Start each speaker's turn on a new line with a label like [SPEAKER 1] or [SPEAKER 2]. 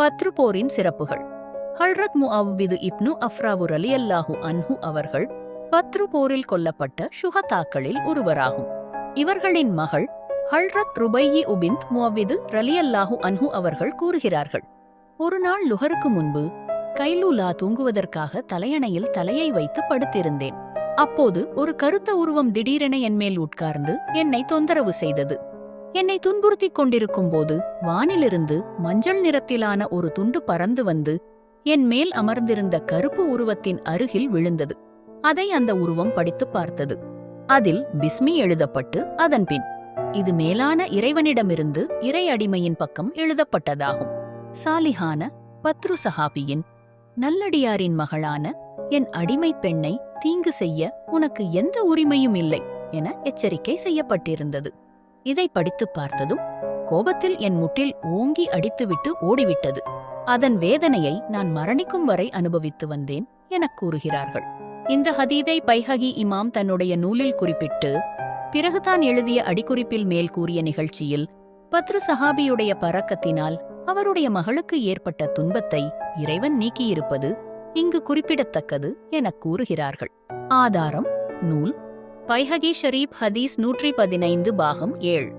[SPEAKER 1] பத்ரு போரின் சிறப்புகள். ஹல்ரத் முஅவ்விது இப்னு அஃப்ராவு ரலியல்லாஹு அன்ஹு அவர்கள் பத்ரு போரில் கொல்லப்பட்ட ஷுஹதாக்களில் ஒருவராகும். இவர்களின் மகள் ஹல்ரத் ருபையி உபிந்த் முஅவ்விது ரலியல்லாஹு அன்ஹு அவர்கள் கூறுகிறார்கள், ஒரு நாள் லுஹருக்கு முன்பு கைலூலா தூங்குவதற்காக தலையணையில் தலையை வைத்து படுத்திருந்தேன். அப்போது ஒரு கருத்த உருவம் திடீரென என்மேல் உட்கார்ந்து என்னை தொந்தரவு செய்தது. என்னை துன்புறுத்திக் கொண்டிருக்கும் போது வானிலிருந்து மஞ்சள் நிறத்திலான ஒரு துண்டு பறந்து வந்து என் மேல் அமர்ந்திருந்த கருப்பு உருவத்தின் அருகில் விழுந்தது. அதை அந்த உருவம் படித்து பார்த்தது. அதில் பிஸ்மி எழுதப்பட்டு அதன்பின் இது மேலான இறைவனிடமிருந்து இறை அடிமையின் பக்கம் எழுதப்பட்டதாகும். சாலிஹான பத்ரு சஹாபியின் நல்லடியாரின் மகளான என் அடிமை பெண்ணை தீங்கு செய்ய உனக்கு எந்த உரிமையும் இல்லை என எச்சரிக்கை செய்யப்பட்டிருந்தது. இதை படித்து பார்த்ததும் கோபத்தில் என் முட்டில் ஓங்கி அடித்துவிட்டு ஓடிவிட்டது. அதன் வேதனையை நான் மரணிக்கும் வரை அனுபவித்து வந்தேன் எனக் கூறுகிறார்கள். இந்த ஹதீதை பைஹகி இமாம் தன்னுடைய நூலில் குறிப்பிட்டு பிறகுதான் எழுதிய அடிக்குறிப்பில் மேல் கூறிய நிகழ்ச்சியில் பத்ரு சஹாபியுடைய பரக்கத்தினால் அவருடைய மகளுக்கு ஏற்பட்ட துன்பத்தை இறைவன் நீக்கியிருப்பது இங்கு குறிப்பிடத்தக்கது எனக் கூறுகிறார்கள். ஆதாரம் நூல் பைஹகி ஷரீப் ஹதீஸ் 115 பாகம் 7.